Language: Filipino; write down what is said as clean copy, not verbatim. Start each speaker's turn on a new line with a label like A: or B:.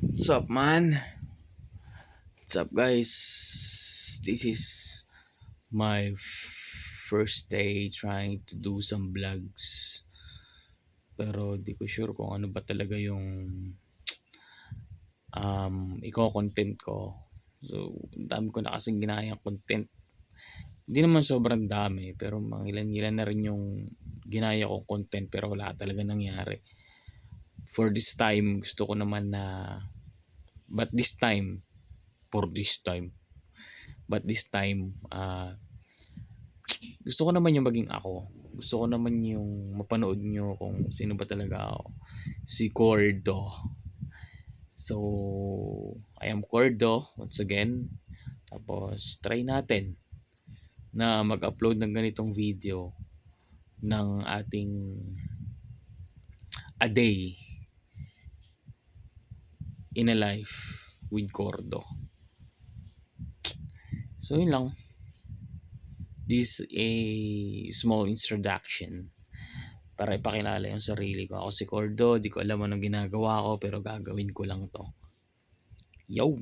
A: What's up, man? What's up, guys? This is my first day trying to do some vlogs. Pero di ko sure kung ano ba talaga yung iko-content ko. So, ang dami ko na kasing ginayang content. Hindi naman sobrang dami, pero mga ilan-ilan na rin yung ginaya kong content pero wala talaga nangyari. For this time, gusto ko naman na but this time, for this time, but this time, gusto ko naman yung maging ako. Gusto ko naman yung mapanood nyo kung sino ba talaga ako. Si Cordo. So, I am Cordo once again. Tapos, try natin na mag-upload ng ganitong video ng ating a day in a life with Cordo. So, yun lang. This is a small introduction para ipakilala yung sarili ko. Ako si Cordo, di ko alam anong ginagawa ko pero gagawin ko lang to. Yo!